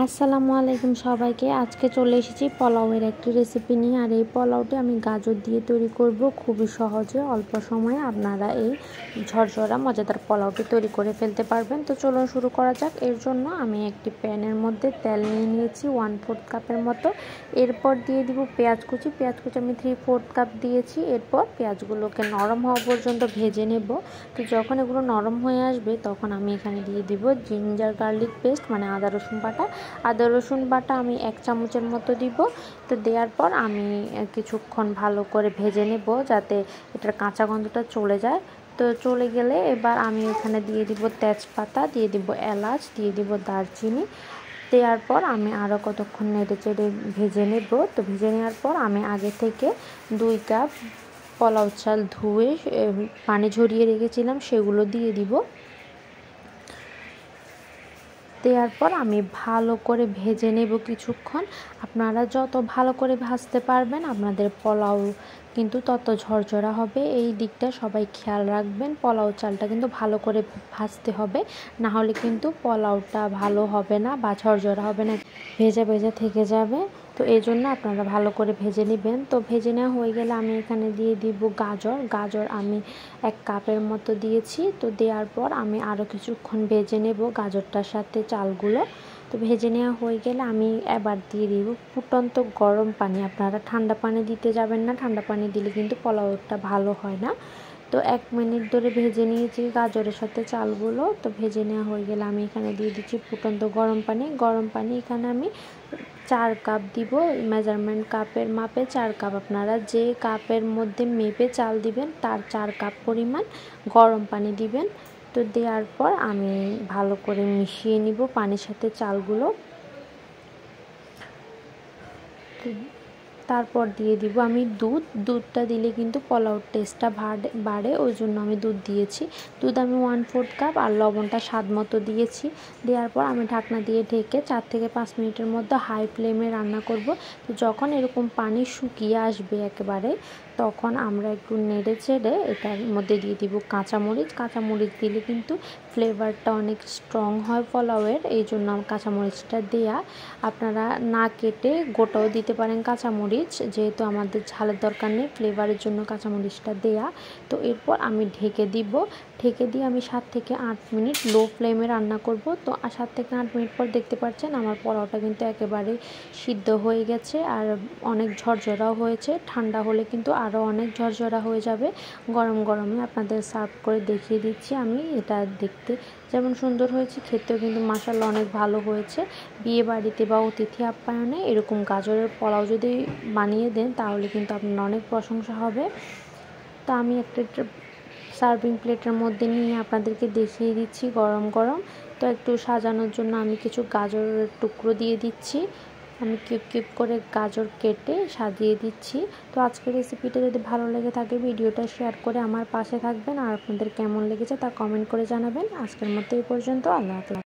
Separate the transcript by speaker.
Speaker 1: আসসালামু আলাইকুম সবাইকে। আজকে চলে এসেছি পোলাওয়ের একটি রেসিপি নিয়ে। আর এই পোলাওটি আমি গাজর দিয়ে তৈরি করব খুবই সহজে, অল্প সময়ে আপনারা এই ঝরঝরা মজাদার পোলাওটি তৈরি করে ফেলতে পারবেন। তো চলুন শুরু করা যাক। এর জন্য আমি একটি প্যানের মধ্যে তেল নিয়ে নিয়েছি 1/4 কাপের মতো। এরপর দিয়ে দিব পেঁয়াজ কুচি আমি 3/4 কাপ দিয়েছি। এরপর পেঁয়াজগুলোকে নরম হওয়া পর্যন্ত ভেজে নেব। তো যখন এগুলো নরম হয়ে আসবে তখন আমি এখানে দিয়ে দিব জিঞ্জার গার্লিক পেস্ট, মানে আদা রসুন বাটা আমি 1 চামচের মতো দিব। তো দেওয়ার পর আমি কিছুক্ষণ ভালো করে ভেজে নেব যাতে এটার কাঁচা গন্ধটা চলে যায়। তো চলে গেলে এবার আমি এখানে দিয়ে দিব তেজপাতা, দিয়ে দিব এলাচ, দিয়ে দিব দারচিনি। দেওয়ার পর আমি আরও কতক্ষণ নেড়ে চেড়ে ভেজে নেব। তো ভেজে নেওয়ার পর আমি আগে থেকে 2 কাপ পোলাও চাল ধুয়ে পানি ঝরিয়ে রেখেছিলাম, সেগুলো দিয়ে দিব। দেওয়ার পর আমি ভালো করে ভেজে নেব কিছুক্ষণ। আপনারা যত ভালো করে ভাজতে পারবেন আপনাদের পোলাও কিন্তু তত ঝরঝরা হবে। এই দিকটা সবাই খেয়াল রাখবেন। পোলাও চালটা কিন্তু ভালো করে ভাজতে হবে, না হলে কিন্তু পোলাওটা ভালো হবে না বা ঝরঝরা হবে না, ভেজা ভেজা থেকে যাবে। তো এই জন্য আপনারা ভালো করে ভেজে নেবেন। তো ভেজে নেওয়া হয়ে গেলে আমি এখানে দিয়ে দিব গাজর আমি 1 কাপের মতো দিয়েছি। তো দেওয়ার পর আমি আরও কিছুক্ষণ ভেজে নেব গাজরটার সাথে চালগুলো। তো ভেজে নেওয়া হয়ে গেলে আমি এবার দিয়ে দিব ফুটন্ত গরম পানি। আপনারা ঠান্ডা পানি দিতে যাবেন না, ঠান্ডা পানি দিলে কিন্তু পোলাওটা ভালো হয় না। তো 1 মিনিট ধরে ভেজে নিয়েছি গাজরের সাথে চালগুলো। তো ভেজে নেওয়া হয়ে গেলে আমি এখানে দিয়ে দিচ্ছি ফুটন্ত গরম পানি এখানে আমি 4 কাপ দিব। মেজারমেন্ট কাপের মাপে 4 কাপ। আপনারা যে কাপের মধ্যে মেপে চাল দিবেন তার 4 কাপ পরিমাণ গরম পানি দিবেন। তো দেওয়ার পর আমি ভালো করে মিশিয়ে নিব পানির সাথে চালগুলো। তারপর দিয়ে দিব আমি দুধটা দিলে কিন্তু পোলাওর টেস্টটা বাড়ে, ওই জন্য আমি দুধ দিয়েছি। দুধ আমি 1/4 কাপ আর লবণটা স্বাদ মতো দিয়েছি। দেওয়ার পর আমি ঢাকনা দিয়ে ঢেকে 4 থেকে 5 মিনিটের মধ্যে হাই ফ্লেমে রান্না করব। তো যখন এরকম পানি শুকিয়ে আসবে একেবারে, তখন আমরা একটু নেড়ে চেড়ে এটার মধ্যে দিয়ে দিব কাঁচামরিচ দিলে কিন্তু ফ্লেভারটা অনেক স্ট্রং হয় পোলাওয়ের, এই জন্য কাঁচামরিচটা দেয়া। আপনারা না কেটে গোটাও দিতে পারেন কাঁচামরিচ, যেহেতু আমাদের ঝালের দরকার নেই, ফ্লেভারের জন্য কাঁচামরিচটা দেয়া। তো এরপর আমি ঢেকে দিয়ে আমি 7 থেকে 8 মিনিট লো ফ্লেমে রান্না করব। তো 7 থেকে 8 মিনিট পর দেখতে পাচ্ছেন আমার পোলাওটা কিন্তু একেবারে সিদ্ধ হয়ে গেছে আর অনেক ঝরঝরাও হয়েছে। ঠান্ডা হলে কিন্তু আরও অনেক ঝরঝরা হয়ে যাবে। গরমে আপনাদের সার্ভ করে দেখিয়ে দিচ্ছি আমি। এটা দেখতে যেমন সুন্দর হয়েছে, খেতেও কিন্তু মাশাআল্লাহ অনেক ভালো হয়েছে। বিয়ে বাড়িতে বা অতিথি আপ্যায়নে এরকম গাজরের পোলাও যদি বানিয়ে দেন তাহলে কিন্তু আপনার অনেক প্রশংসা হবে। তো আমি একটা সার্ভিং প্লেটের মধ্যে নিয়ে আপনাদেরকে দেখিয়ে দিচ্ছি গরম। তো একটু সাজানোর জন্য আমি কিছু গাজরের টুকরো দিয়ে দিচ্ছি। আমি কিউব করে গাজর কেটে সাজিয়ে দিচ্ছি। তো আজকের রেসিপিটা যদি ভালো লেগে থাকে ভিডিওটা শেয়ার করে আমার পাশে থাকবেন, আর আপনাদের কেমন লেগেছে তা কমেন্ট করে জানাবেন। আজকের মতো এই পর্যন্ত। আল্লাহ হাফেজ।